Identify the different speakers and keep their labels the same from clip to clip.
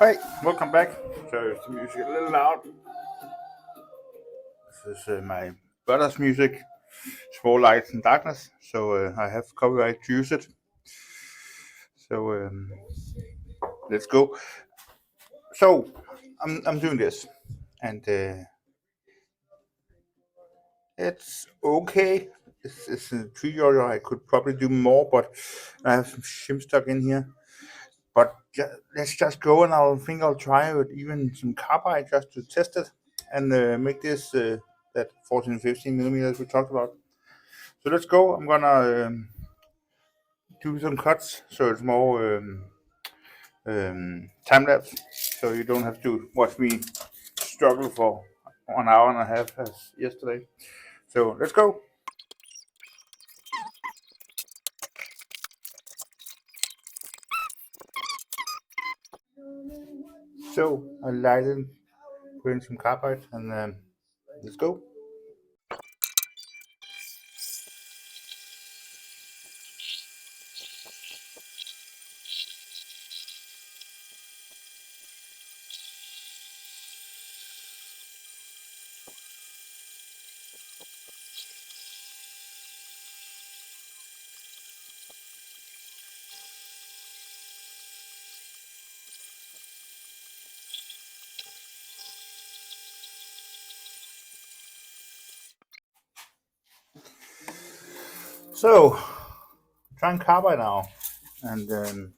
Speaker 1: Hi, welcome back. So is the music a little loud? This is my brother's music, Small Lights and Darkness. So I have copyright to use it. So let's go. So I'm doing this, and it's okay. It's a 3 euro. I could probably do more, but I have some shim stuck in here. But let's just go, and I'll try with even some carbide just to test it and make this that 14 15 millimeters we talked about. So let's go. I'm gonna do some cuts so it's more time lapse, so you don't have to watch me struggle for 1 hour and a half as yesterday. So let's go. So I lighted, put in some carbide, and let's go. So trying carbide now, and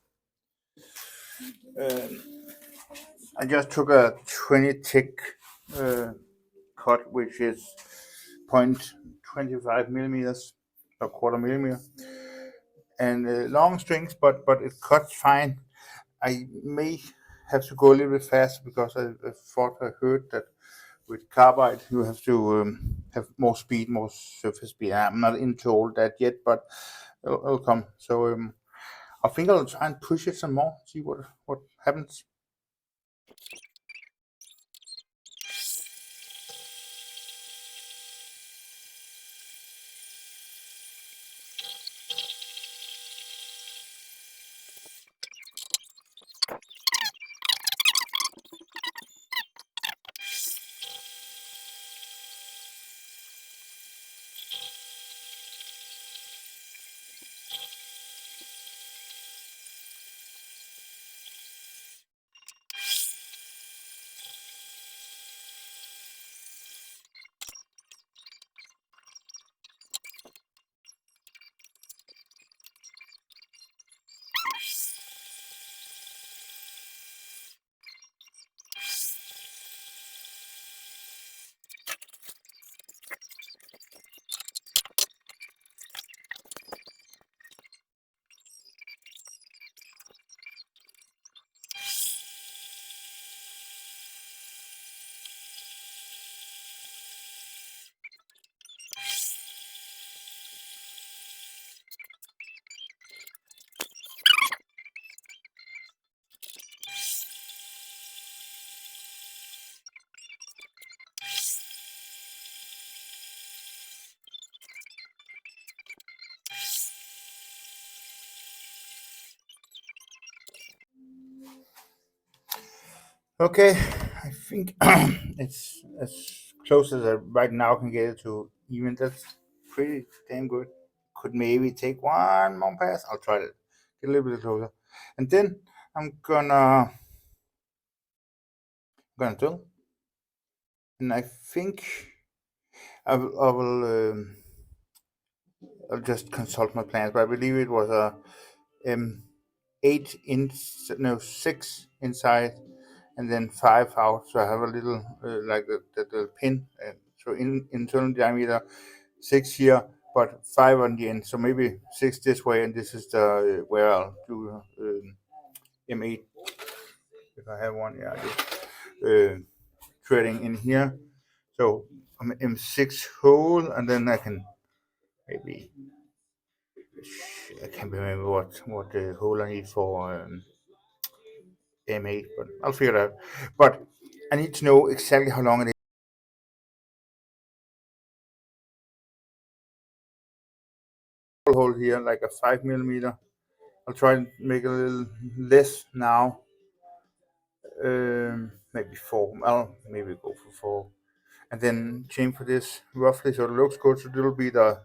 Speaker 1: I just took a 20 tick uh, cut, which is 0.25 millimeters, a quarter millimeter, and long strings, but it cuts fine. I may have to go a little bit fast because I thought I heard that with carbide you have to have more speed, more surface speed. I'm not into all that yet, but it'll come. So I think I'll try and push it some more, see what happens. Okay, I think it's as close as I right now can get it to even. That's pretty damn good. Could maybe take one more pass. I'll try it. Get a little bit closer, and then I'm gonna do. And I think I'll just consult my plans, but I believe it was a 8 inch, no 6 inside, and then 5 out. So I have a little like the pin. So in internal diameter 6 here, but 5 on the end. So maybe 6 this way, and this is the where I'll do M8 if I have one. Yeah, threading in here. So I'm M6 hole, and then I can maybe I can't remember what the hole I need for M8, but I'll figure it out. But I need to know exactly how long it is. Hole here, like a 5 millimeter. I'll try and make a little less now maybe 4. Well, maybe go for 4. And then chain for this roughly so it looks good. So it'll be the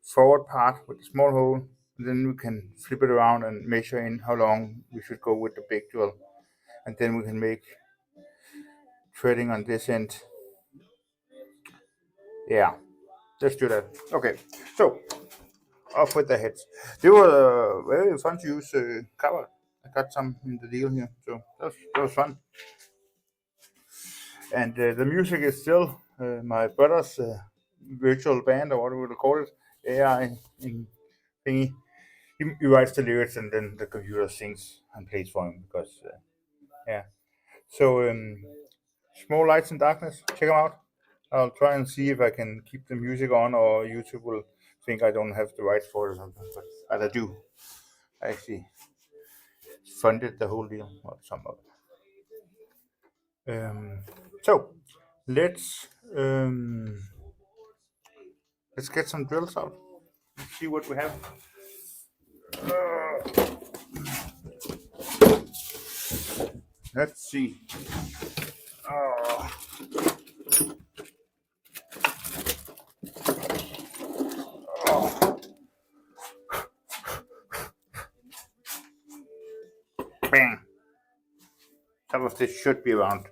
Speaker 1: forward part with the small hole. And then we can flip it around and measure in how long we should go with the big drill. And then we can make threading on this end. Yeah, let's do that. Okay, so off with the heads. They were very fun to use cover. I got some in the deal here, so that was fun. And the music is still my brother's virtual band, or what we would call it, AI in thingy. He writes the lyrics and then the computer sings and plays for him because, yeah. So, Small Lights in Darkness, check them out. I'll try and see if I can keep the music on, or YouTube will think I don't have the rights for it or something. But I do. I actually funded the whole deal, or some of it. So let's um, let's get some drills out. Let's see what we have. Let's see. Bang. Some of this should be around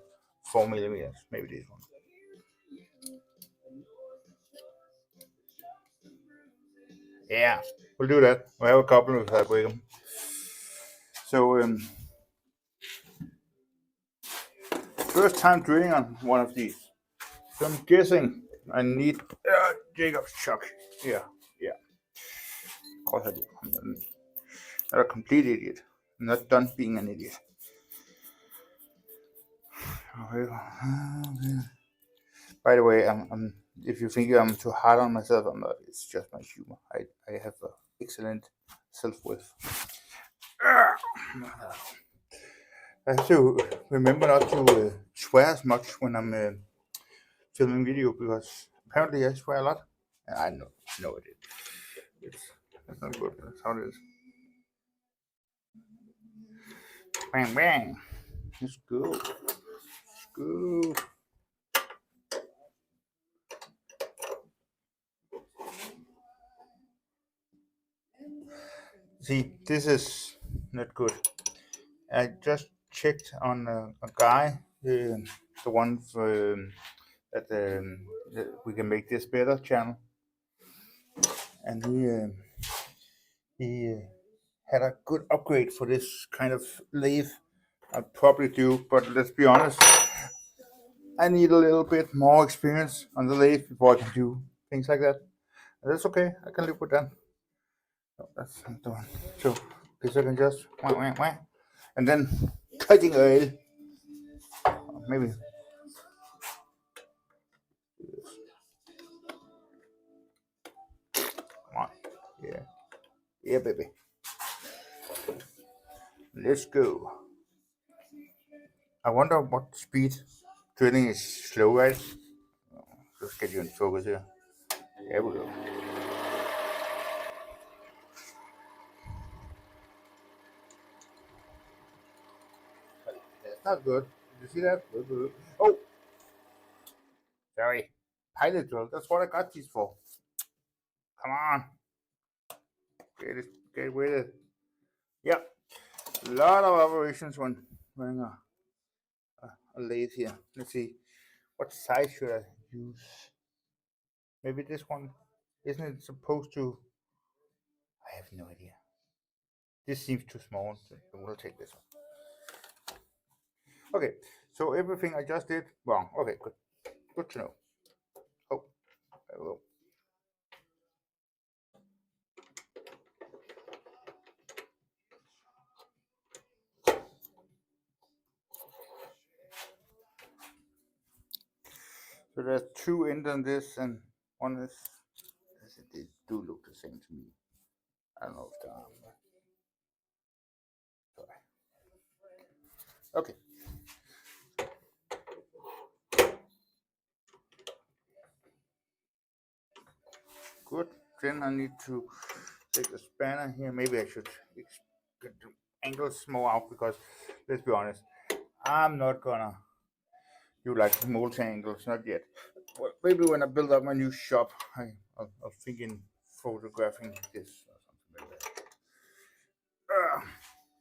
Speaker 1: 4 millimeters. Maybe this one. Yeah, we'll do that. We have a couple of that with them. So first time drilling on one of these. So I'm guessing I need Jacob's chuck. Yeah, yeah. Of course I do. I'm not a complete idiot. I'm not done being an idiot. By the way, if you think I'm too hard on myself, I'm not. It's just my humor. I have an excellent self-worth. I have to remember not to swear as much when I'm filming video because apparently I swear a lot. I know, no, that's not good. That's how it is. Bang, bang. Let's go. Let's go. See, this is not good. I just checked on a guy, the one for, that we can make this better channel, and he had a good upgrade for this kind of lathe. I probably do, but let's be honest, I need a little bit more experience on the lathe before I can do things like that. That's okay. I can live with that. No, that's not the one. So this I can just wah, wah, wah. And then cutting oil. Maybe. Come on. Yeah. Yeah, baby. Let's go. I wonder what speed drilling is slow at. Let's get you in focus here. There we go. That's not good. Did you see that? Oh, sorry. Pilot drill. That's what I got these for. Come on. Get it. Get with it. Yeah. A lot of operations when running a lathe here. Let's see. What size should I use? Maybe this one. Isn't it supposed to? I have no idea. This seems too small. So we'll take this one. Okay. So everything I just did wrong. Okay. Good. Good to know. Oh, I will. So there's two ends on this, and one is. They do look the same to me. I don't know if they are. Sorry. Okay. Good. Then I need to take the spanner here. Maybe I should get the angles more out because let's be honest, I'm not gonna do like multi-angles, not yet. Well, maybe when I build up my new shop, I'll think in photographing this or something like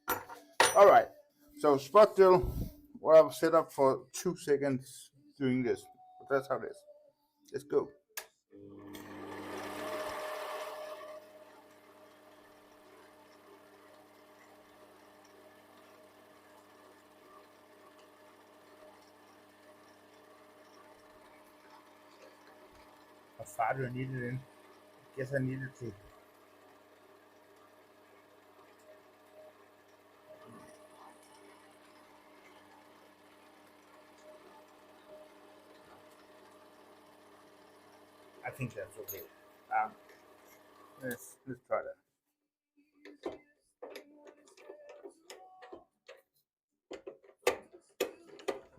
Speaker 1: that. All right, so spot drill. Well, I've set up for 2 seconds doing this, but that's how it is. Let's go. How far do I need it in? Guess I needed to. I think that's okay. Um, let's try that.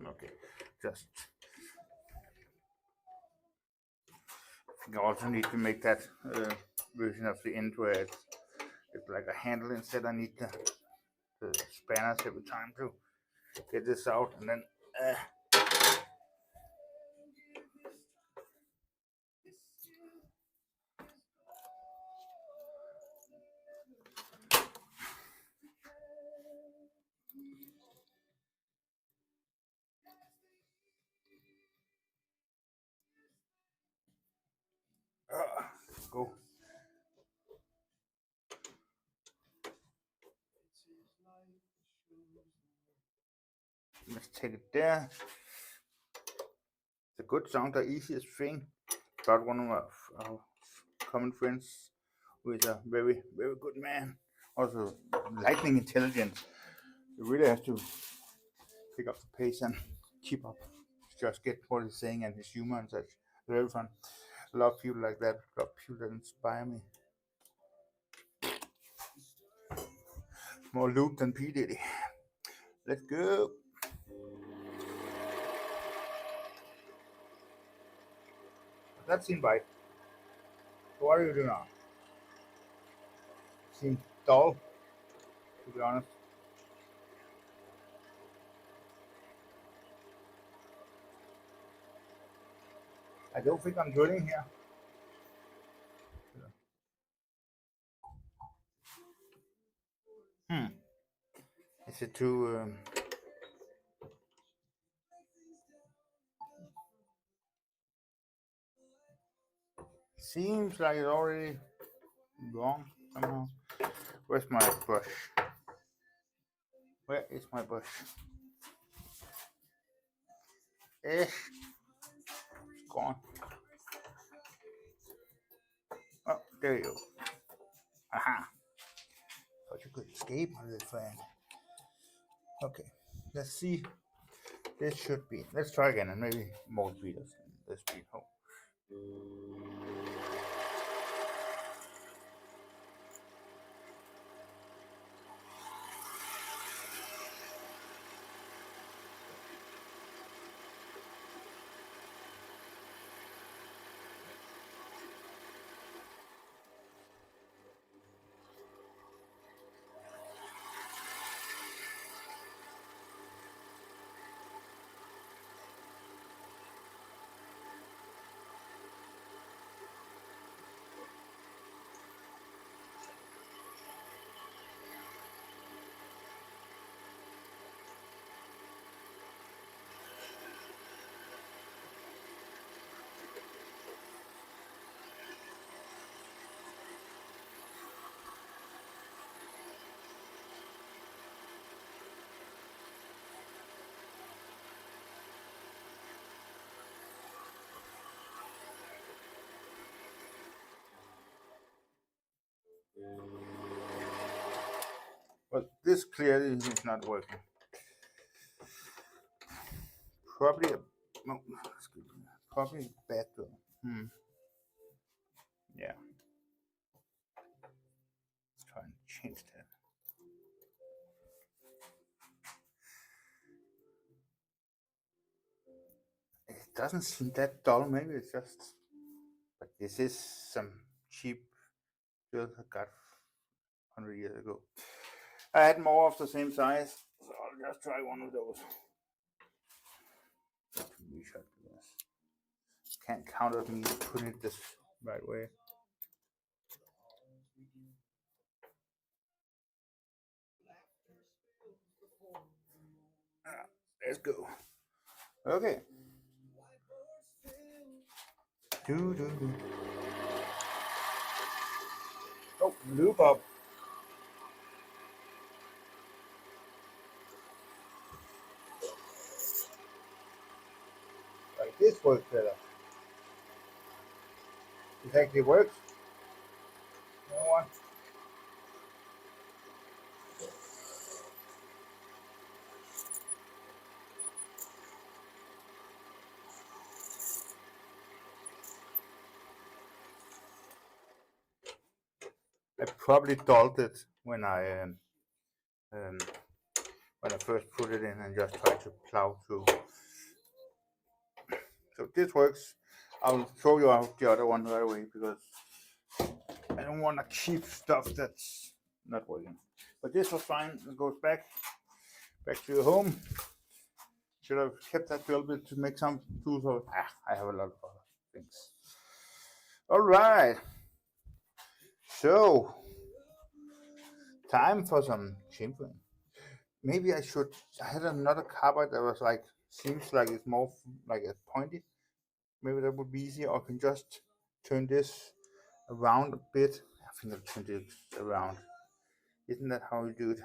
Speaker 1: Okay, just. I also need to make that version of the end where it's like a handle instead. I need the spanners every time to get this out, and then go. Let's take it there. It's a good sound, the easiest thing. Got one of our common friends who is a very, very good man. Also, lightning intelligent. You really have to pick up the pace and keep up. Just get what he's saying and his humor and such. Very fun. A lot of people like that. A lot of people that inspire me. More Luke than P. Diddy. Let's go. That's invite. What are you doing now? Seems dull, to be honest. I don't think I'm drilling here. Is it too? Seems like it's already wrong somehow. Where's my brush? Where is my brush? It's gone. Oh, there you go. Aha. Thought you could escape, my little friend. Okay, let's see. This should be. Let's try again and maybe more speed than this speed. Oh. But this clearly is not working. Probably a no, probably a bad drill. Yeah. Let's try and change that. It doesn't seem that dull. Maybe it's just. But this is some cheap drill I got 100 years ago. I had more of the same size, so I'll just try one of those. reshot because can't count on me putting it this right way. Let's go. Okay. Do. Oh, loop up. Like this works better. It actually works. You know what? I probably dulled it when I first put it in and just tried to plow through. So this works. I'll show you out the other one right away because I don't want to keep stuff that's not working. But this was fine. It goes back to your home. Should have kept that a little bit to make some tools. I have a lot of other things. All right. So time for some chamfering. Maybe I should. I had another carbide that was like seems like it's more like a pointy. Maybe that would be easier. Or I can just turn this around a bit. I think I'll turn this around. Isn't that how you do it?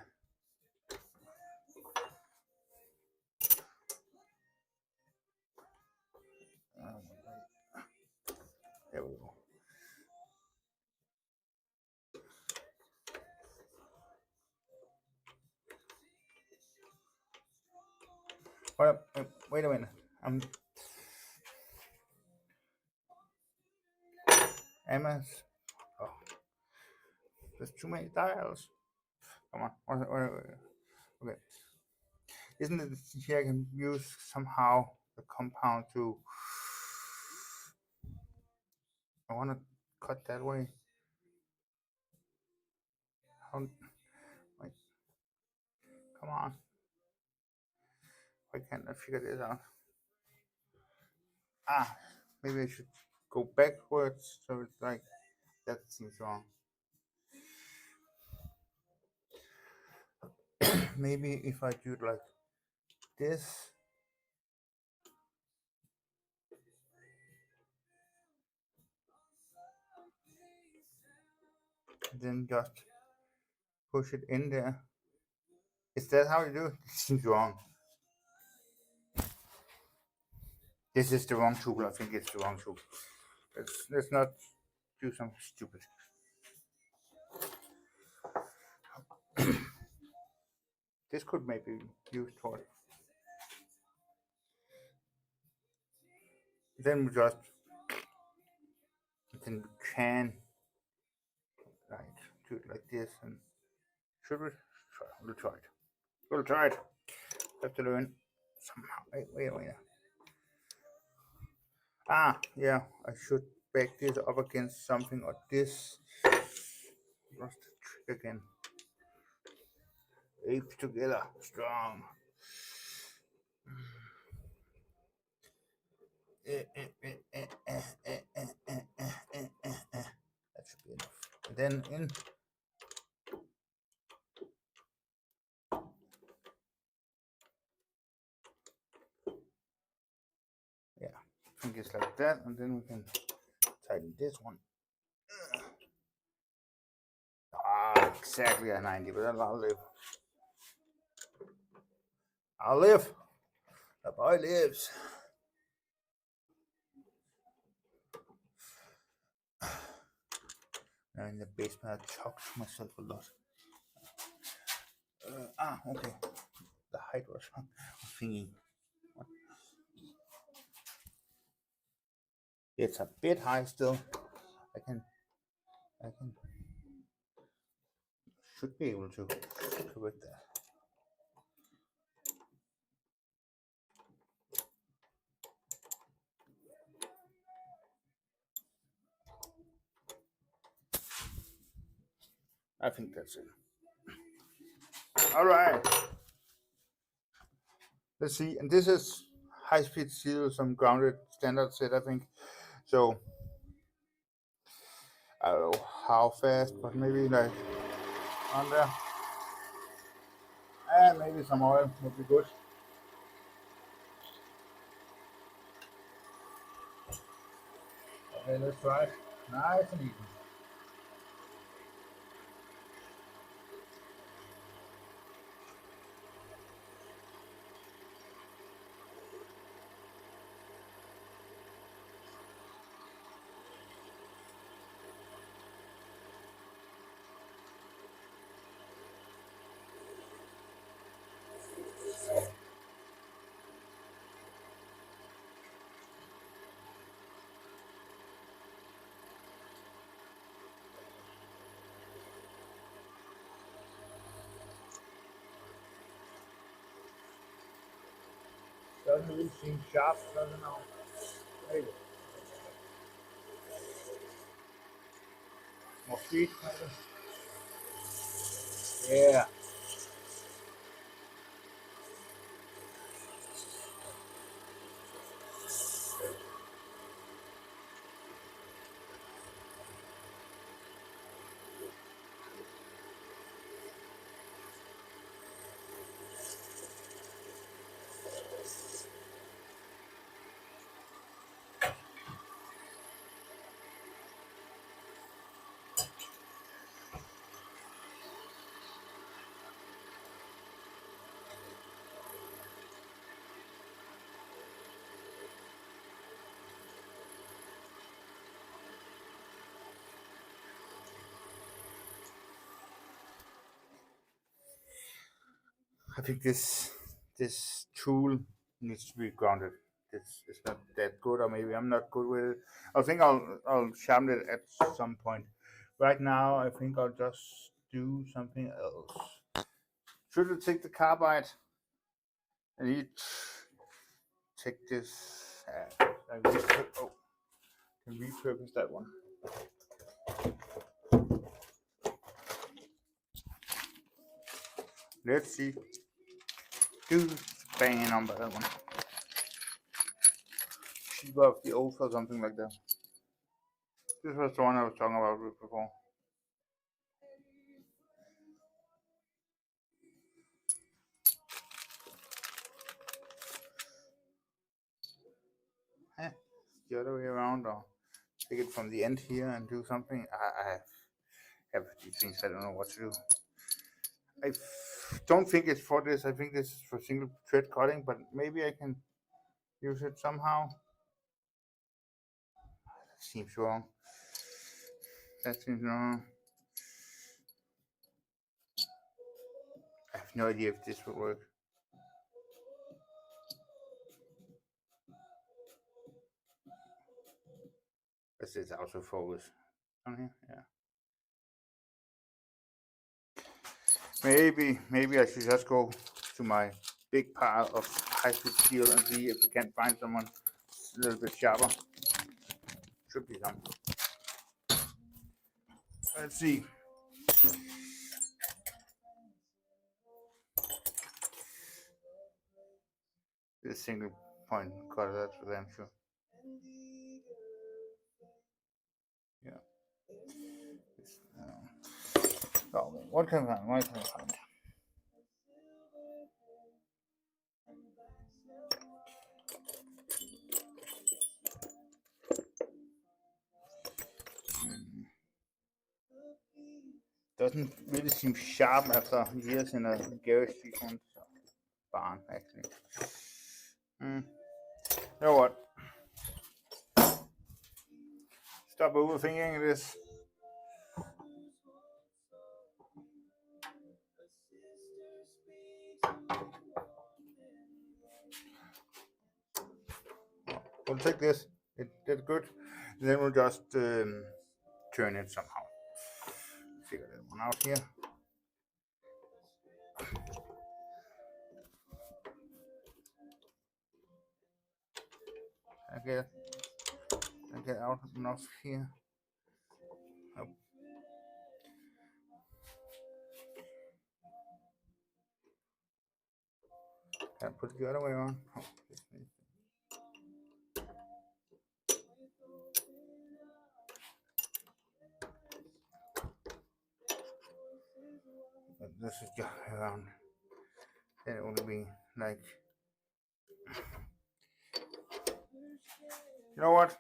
Speaker 1: There we go. Wait a minute. Emma's. Oh, there's too many dials. Come on. Okay. Isn't it here I can use somehow the compound to. I want to cut that way. How, wait, come on. Why can't I figure this out? Maybe I should go backwards so it's like that seems wrong. Maybe if I do it like this. Then just push it in there. Is that how you do it? It seems wrong. This is the wrong tool. I think it's the wrong tool. Let's not do something stupid. This could maybe be used for it. Then we just can do it like this and should we try? We'll try it. We'll try it. Have to learn somehow. Wait. Yeah, I should back this up against something or this. Just trick again. Apes together, strong. That should be enough. And then in. Yeah, I think it's like that, and then we can tighten this one. Exactly at 90, but I'll live. I'll live. The boy lives. Now in the basement, I talked to myself a lot. Okay. The height was thinking. It's a bit high still. I can should be able to correct that. I think that's it. All right. Let's see. And this is high-speed seal, some grounded standard set, I think. So I don't know how fast, but maybe like on there, and maybe some oil would be good. Okay, let's try it. Nice and easy. Doesn't really seem sharp, doesn't know. Maybe. More sweet, maybe. Yeah. I think this tool needs to be grounded. It's not that good, or maybe I'm not good with it. I think I'll sharpen it at some point. Right now, I think I'll just do something else. Should I take the carbide? I need to take this. Can repurpose that one. Let's see. Do banging on that one. Keep up the oath or something like that. This was the one I was talking about before. The other way around, or take it from the end here and do something. I have these things. I don't know what to do. I don't think it's for this. I think this is for single thread cutting, but maybe I can use it somehow. That seems wrong. That seems wrong. I have no idea if this will work. This is also focus on here. Yeah. Maybe I should just go to my big pile of high-speed steel and see if we can find someone a little bit sharper. Should be some. Let's see. This single point cutter, that's for damn sure. Yeah. Oh, what can I find? What can I find? Doesn't really seem sharp after years in a garage barn, actually. You know what? Stop overthinking this. We'll take this. It did good. Then we'll just turn it somehow. Figure that one out here. I get out enough here. Oh. Can I put it the other way on? Oh, this is just around, then it will be like, you know what?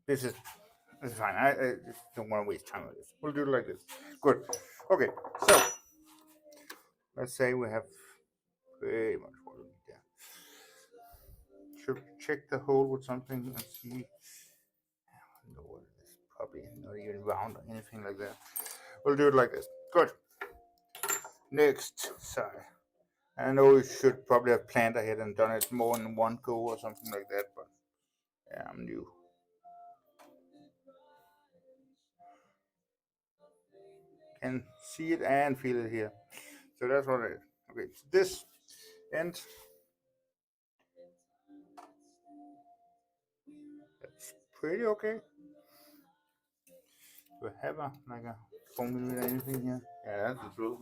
Speaker 1: This is fine. I just don't want to waste time on this. We'll do it like this. Good. Okay. So let's say we have pretty much what we need there. Should check the hole with something and see. No, it's probably not even round or anything like that. We'll do it like this. Good. Next side. I know you should probably have planned ahead and done it more in one go or something like that, but yeah, I'm new. Can see it and feel it here. So that's what it is. Okay, so this end, that's pretty okay. Do I have like a 4mm or anything here? Yeah, that's the drill.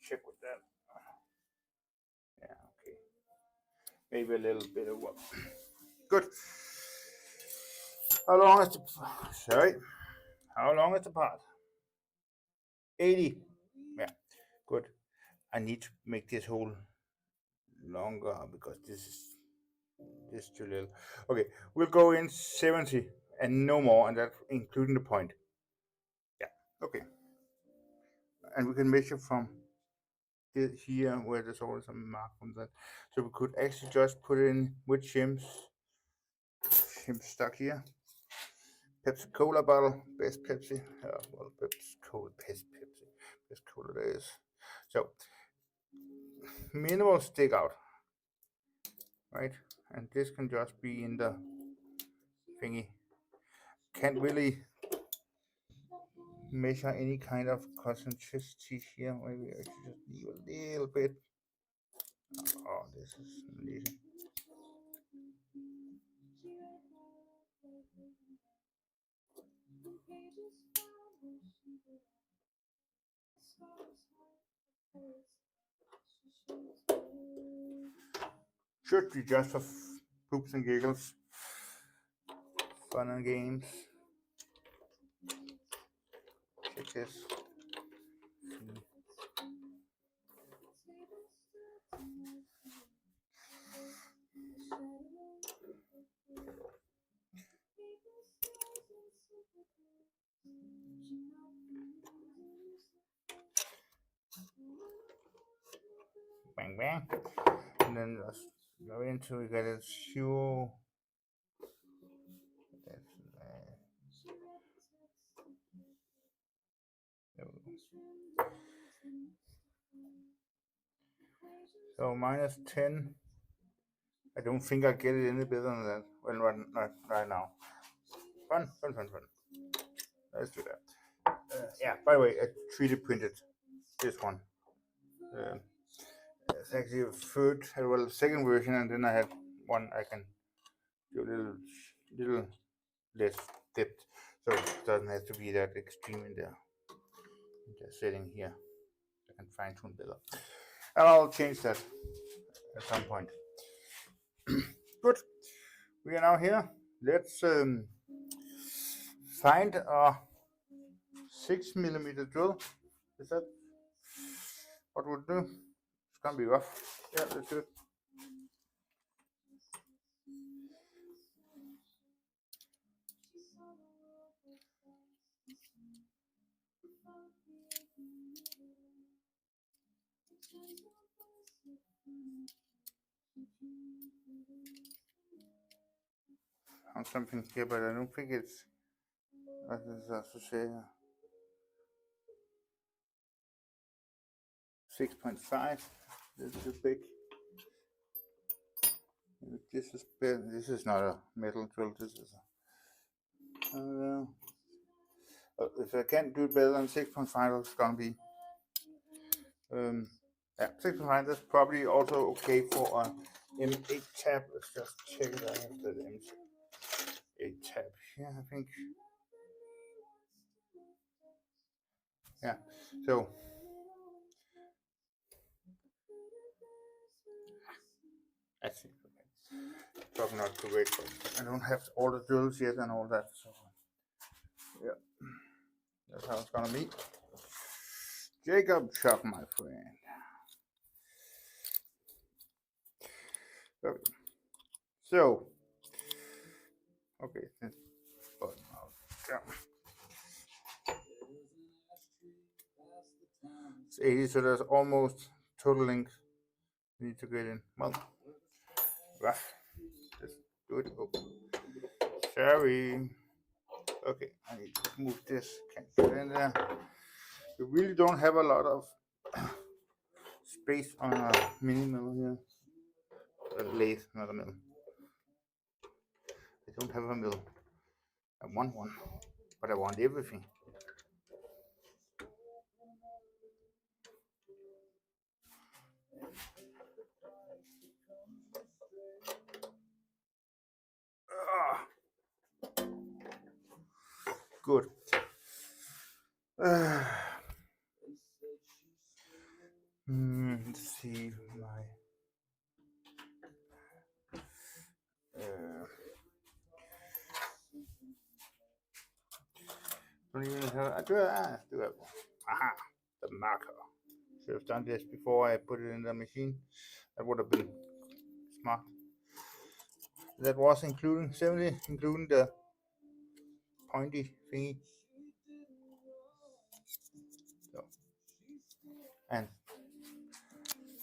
Speaker 1: Check with that. Yeah, okay. Maybe a little bit of what. Good. How long is the sorry? How long is the part? 80. Yeah, good. I need to make this hole longer because this is too little. Okay, we'll go in 70 and no more, and that's including the point. Yeah, okay. And we can measure from here where there's always a mark from that. So we could actually just put in with shims stuck here. Pepsi Cola bottle, best Pepsi. Well, Pepsi Cola, best Pepsi, best Cola there is. So minimal stick out, right? And this can just be in the thingy. Can't really measure any kind of concentricity here. Maybe I should just leave a little bit. Oh, this is amazing. Should be just for poops and giggles, fun and games. Check this. Bang bang, and then just go into we get a shoe. So minus 10. I don't think I get it any better than that. Well, not right now. Fun. Let's do that. Yeah, by the way, I 3D printed this one. It's actually a third, well, second version, and then I have one I can do a little less depth, so it doesn't have to be that extreme in the setting here. I can fine tune better, and I'll change that at some point. Good. We are now here. Let's find a 6mm drill. Is that what we'll do? It's gonna be rough. Yeah, let's do it. On something here, but I don't think it's. What is that to say? 6.5. This is big. This is better. This is not a metal drill. This is a. If I can't do it better than 6.5, it's gonna be. Yeah, 6.5. That's probably also okay for a M8 tab. Let's just check it. I have the M8 tab here. I think. Yeah. So. I think. Talking not too great, but I don't have all the drills yet and all that. So. Yeah. That's how it's gonna be. Jacob Chuck, my friend. Okay. So, okay, this button out. Yeah. It's 80, so there's almost total length. We need to get in. Well, rough. Let's do it. Oh, sorry. Okay, I need to move this. Can't get in there. We really don't have a lot of space on a mini mill here. A lathe, not a mill. I don't have a mill. I want one, but I want everything. Ah, good. Let's see my. Don't even have. I do have. Aha, the marker. Should have done this before I put it in the machine. That would have been smart. That was including 70, including the pointy thingy. So, and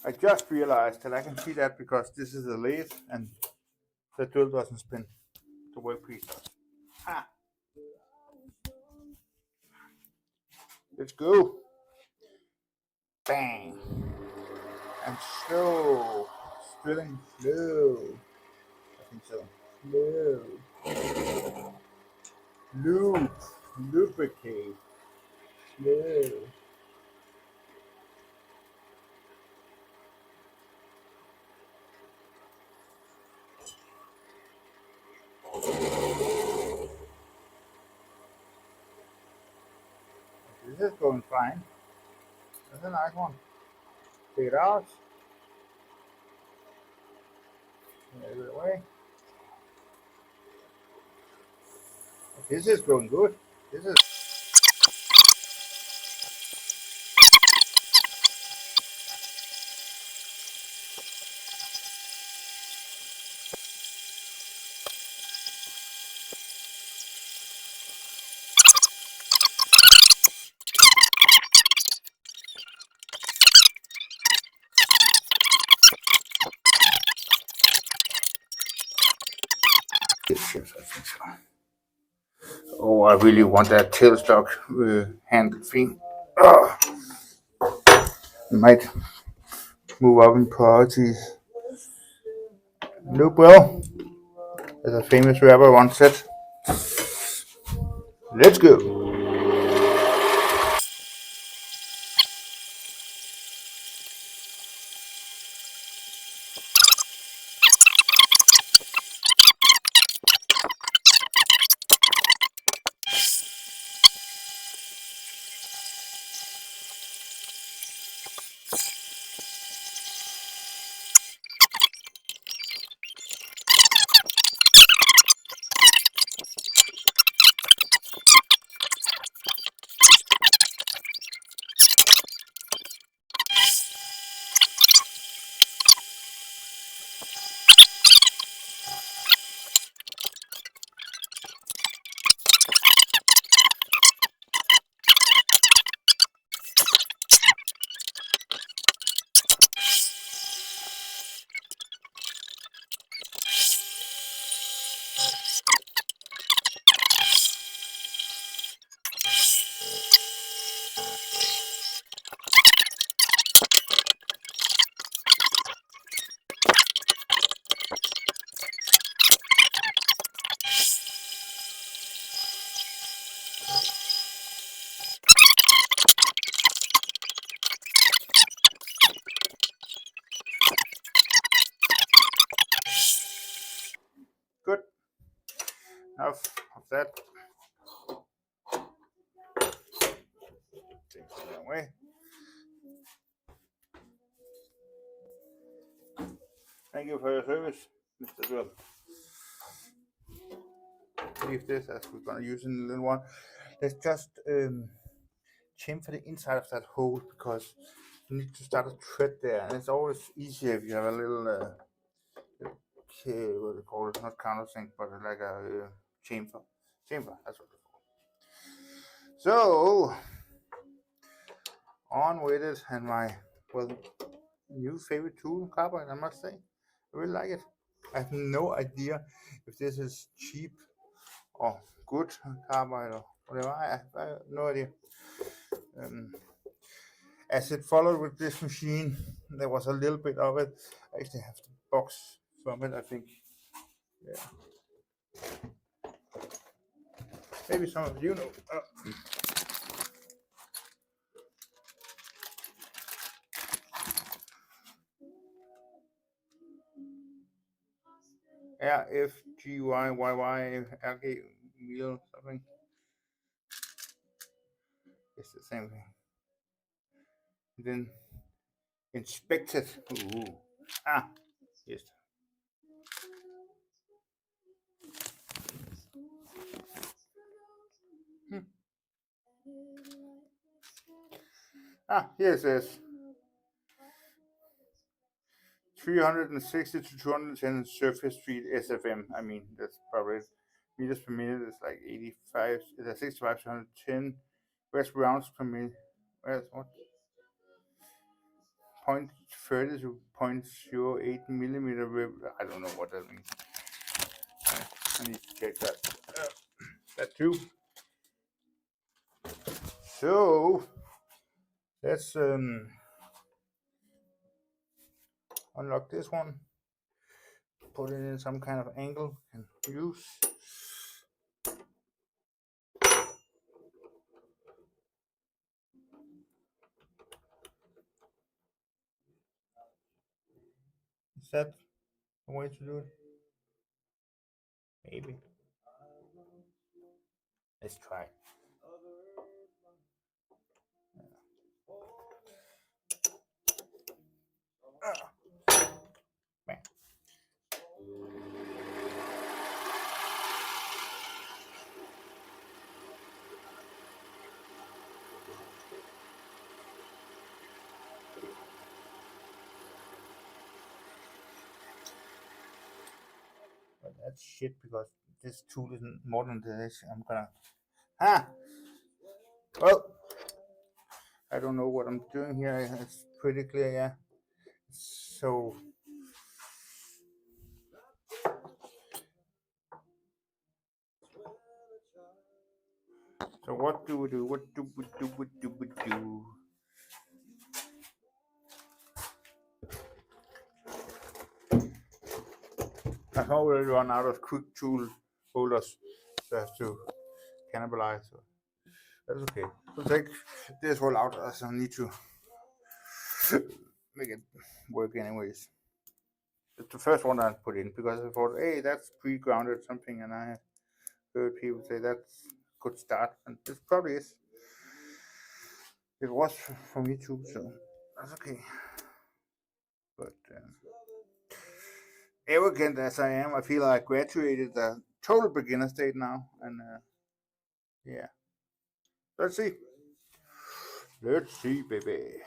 Speaker 1: I just realized that I can see that because this is a lathe and the drill doesn't spin. The workpiece does. Ah, let's go. Bang. And slow. Drilling slow. I think so. Slow. Loop. Lubricate. Slow. This is going fine. That's a nice one. Take it out. Move it away. This is going good. This is. Yes, I think so. Oh, I really want that tailstock handle thing. Oh, might move up in priorities. Nope, well, as a famous rapper once said, let's go. Good. Enough of that. Take that away. Thank you for your service, Mr. Drill. Leave this as we're gonna use in a little while. Let's just chamfer the inside of that hole, because you need to start a thread there, and it's always easier if you have a little what they call it, not countersink, but like a chamfer. That's what it's called. So on with it, and my new favorite tool, carbide, I must say. I really like it. I have no idea if this is cheap or good carbide or whatever. I have no idea. As it followed with this machine, there was a little bit of it. I actually have the box from it, I think. Yeah. Maybe some of you know. RFGYYYRG wheel something. It's the same thing. Then inspect it. Ooh. Yes. Here it says 360 to 210 surface feet SFM. I mean, that's probably meters per minute is like 85, 65 to 110. Where's rounds per minute? Where's what? 0.30 to 0.08 millimeter. I don't know what that means. I need to check that. That too. So let's unlock this one. Put it in some kind of angle and use. Is that the way to do it? Maybe. Let's try. But that's shit, because this tool isn't more than this. I'm gonna. Well, I don't know what I'm doing here. It's pretty clear, yeah. So what do we do? What do we do? I've already run out of quick tool holders, so I have to cannibalize. So that's okay. We'll take this roll out, as I need to make it work anyways. It's the first one I put in, because I thought, hey, that's pre-grounded something, and I heard people say that's a good start, and this probably is. It was for me too, so that's okay. But arrogant as I am, I feel I graduated the total beginner state now, and yeah. Let's see. Let's see, baby.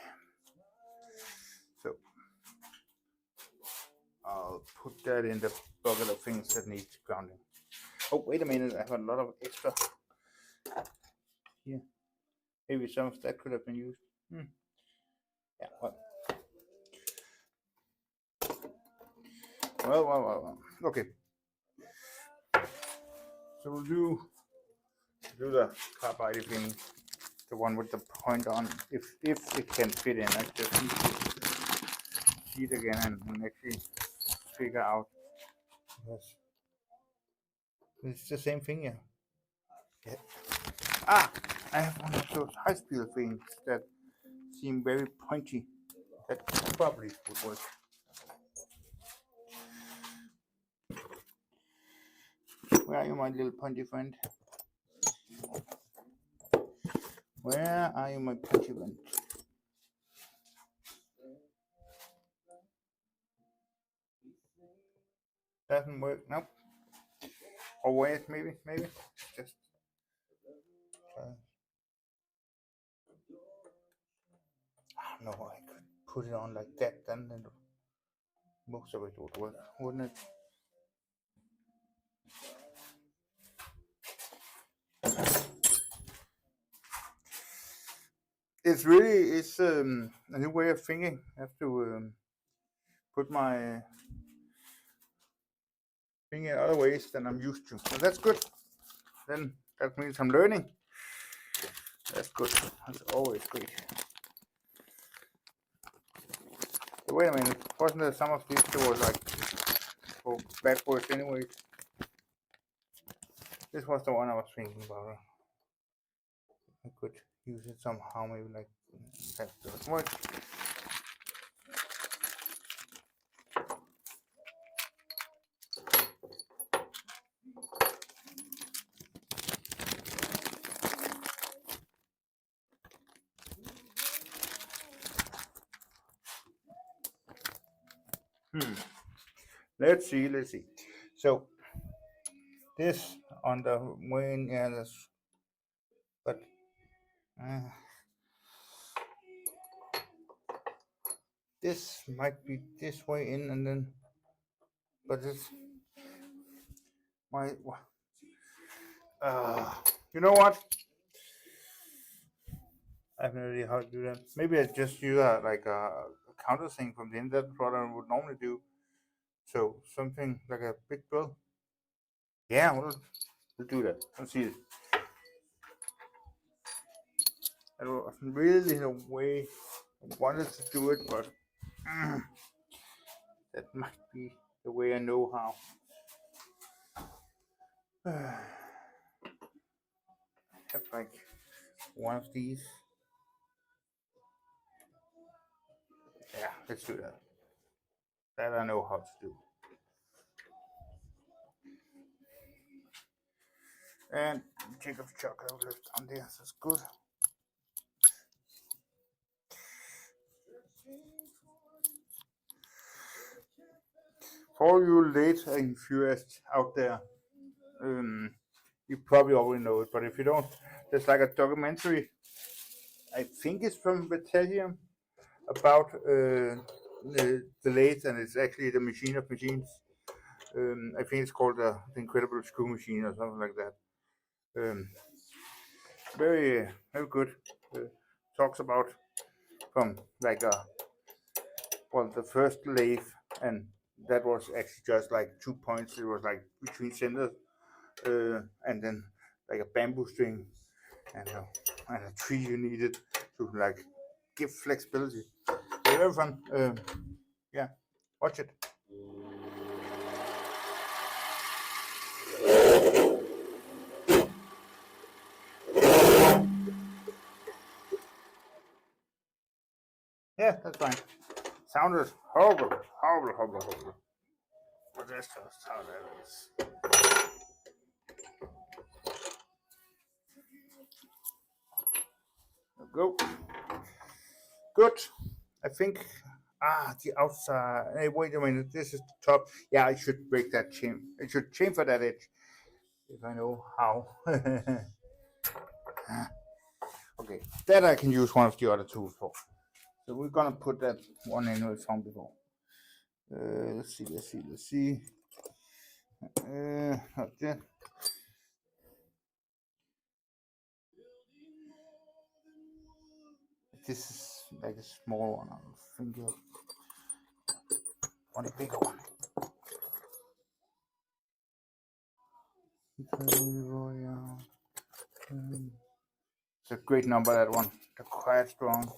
Speaker 1: So I'll put that in the bucket of things that need grounding. Oh, wait a minute, I have a lot of extra here. Maybe some of that could have been used. Yeah, well. Okay. So we'll do the carbide thing, the one with the point on, if it can fit in. I just need to see it again and actually figure out. Yes. It's the same thing, yeah. I have one of those high speed things that seem very pointy. That probably would work. Where are you, my little pointy friend? Where are you, my pointy friend? Doesn't work. Nope. Or wait, maybe. Just. No, I could put it on like that, then most of it would work, wouldn't it? It's a new way of thinking. I have to put my thinking in other ways than I'm used to. So that's good. Then that means I'm learning. That's good. That's always great. Wait a minute. Wasn't there some of these that was like for backwards anyways? This was the one I was thinking about. I could use it somehow, maybe like that doesn't work. Let's see. So this on the way in, yeah, that's, but uh, this might be this way in, and then, but it's my, you know what? I have no idea how to do that. Maybe I just use like a counter thing from the end. That's what I would normally do. So something like a big bill. Yeah, we'll do that. Let's see. I don't really the way I wanted to do it, but that might be the way I know how. Have like one of these. Yeah, let's do that. That I know how to do. And Jacob's chocolate left on there. That's good. For you Lathe enthusiasts out there, you probably already know it, but if you don't, there's like a documentary. I think it's from Battalion about the lathe, and it's actually the machine of machines. I think it's called the Incredible Screw Machine or something like that. Very good. Talks about from like well, the first lathe, and that was actually just like 2 points. It was like between centers, and then like a bamboo string and a tree you needed to like give flexibility. Very fun. Yeah, watch it. Yeah, that's fine. Sounded horrible. But that's just how that is. Go. Good. I think. The outside. Hey, wait a minute. This is the top. Yeah, I should break that chain. I should chamfer that edge if I know how. Okay, that I can use one of the other tools for. So we're gonna put that one in we found before. Let's see. Not that. This is like a small one. I think I want a bigger one. It's a great number, that one. They're quite strong.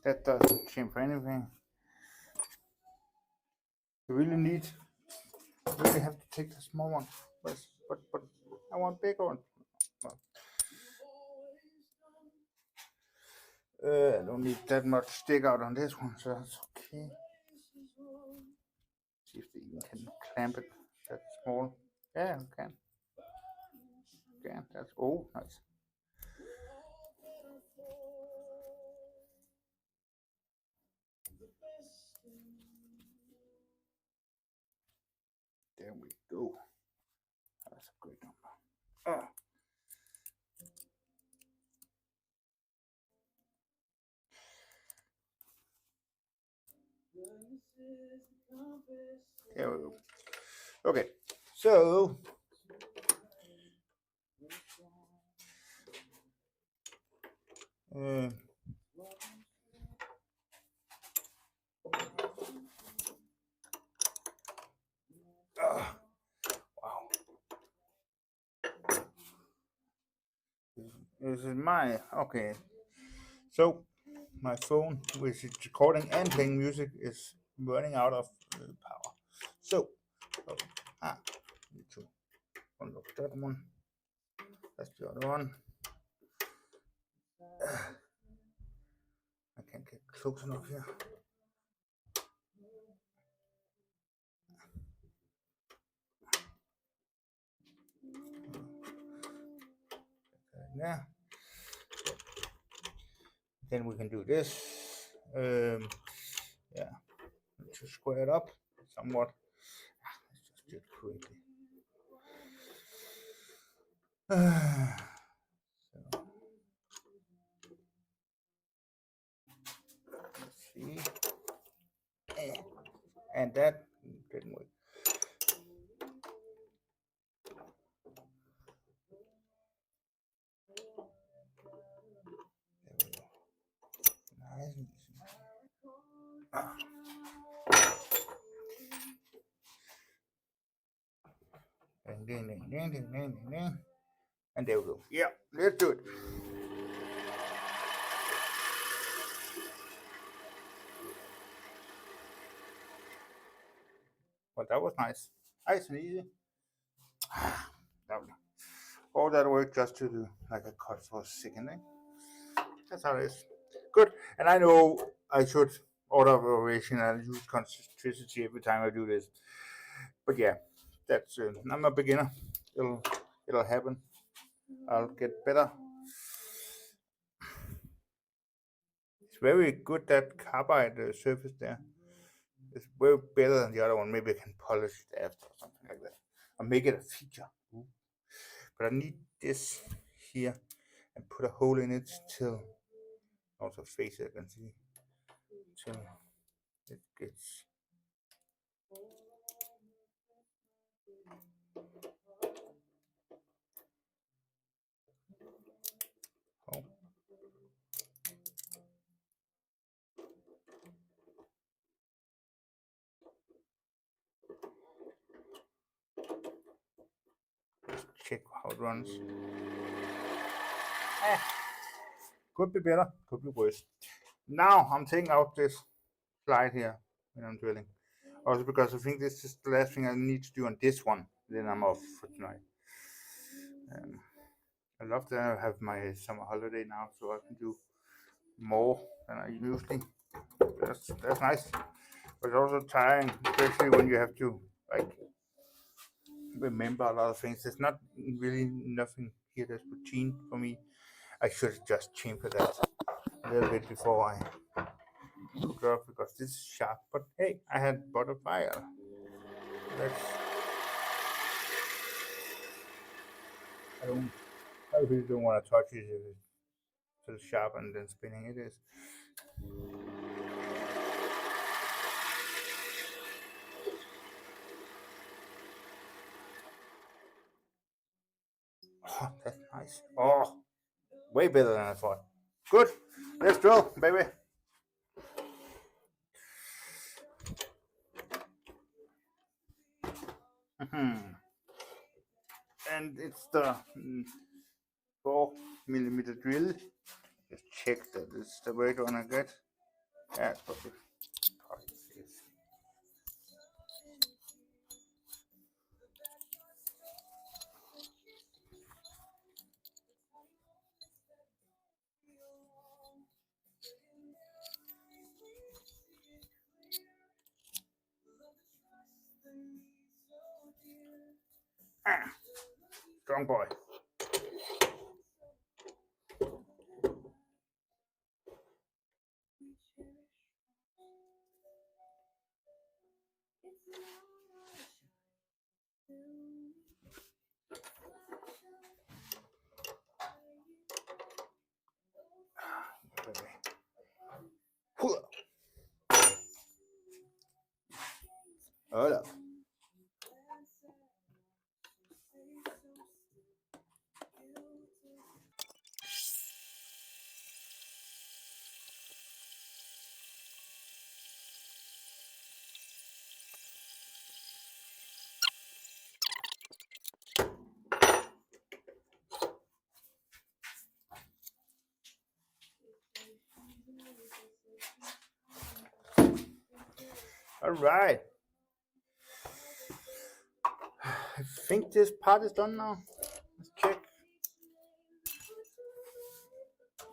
Speaker 1: That doesn't change for anything. You really have to take the small one. But I want bigger one. Well, I don't need that much stick out on this one, so that's okay. See if they even can clamp it that small. Yeah, we can. Yeah, that's nice. There we go. That's a great number. Oh. There we go. Okay, so uh, wow. This is my okay. So my phone, which is recording and playing music, is running out of power. So, need to unlock that one. That's the other one. I can't get close enough here. Yeah. Then we can do this. Yeah, to square it up somewhat. Let's just do it quickly. So, let's see. And that didn't work. There we go. Nice and easy. Ding, ding, ding, ding, ding, ding, ding, ding. And there we go. Yeah, let's do it. But that was nice. Nice and easy. That was, all that work just to do like a cut for a second. That's how it is. Good. And I know I should order of operation and use concentricity every time I do this. But yeah, that's I'm a beginner. It'll happen. I'll get better. It's very good, that carbide surface there. It's way better than the other one. Maybe I can polish it after or something like that. Or make it a feature. Ooh. But I need this here and put a hole in it till also face it and see till it gets. Oh. Just check how it runs. Could be better, could be worse. Now I'm taking out this slide here when I'm drilling. Also because I think this is the last thing I need to do on this one. Then I'm off for tonight. I love that I have my summer holiday now, so I can do more than I usually. That's nice, but it's also tiring, especially when you have to like remember a lot of things. There's not really nothing here that's routine for me. I should just chamfer that a little bit before I hook it up because this is sharp. But hey, I had butterfly. That's I don't. I really don't want to touch it if it's still sharp and then spinning it is. Oh, that's nice. Oh, way better than I thought. Good. Let's drill, baby. And it's the 4 millimeter drill. Just check that it's the right one I get. Yeah, it's perfect. Ah, strong boy. Olaf. All right. I think this part is done now. Let's check.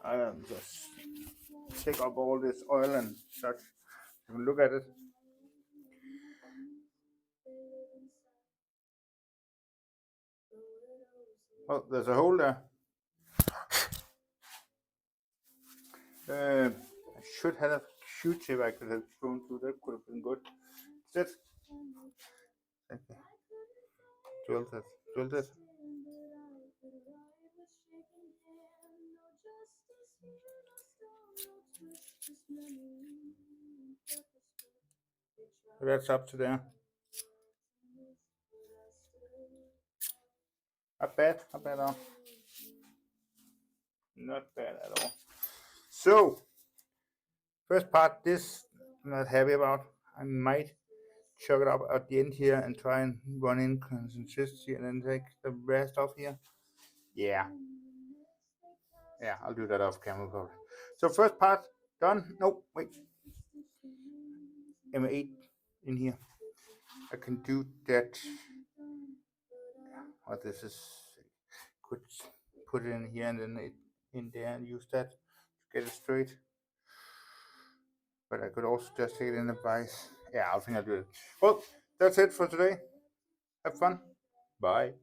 Speaker 1: I just take up all this oil and such. You can look at it. Oh, there's a hole there. I should have a Q-tip I could have thrown through. That could have been good. Sit. Okay. Drill that. Drill that. That's up to there. Not bad. Not bad at all. Not bad at all. So, first part, this I'm not happy about. I might chuck it up at the end here and try and run in consistency and then take the rest off here. Yeah. Yeah, I'll do that off camera probably. So first part done. Nope, wait. M8 in here. I can do that. What this is, could put it in here and then it in there and use that to get it straight. But I could also just take it in the vise. Yeah, I think I'll do it. Well, that's it for today. Have fun. Bye.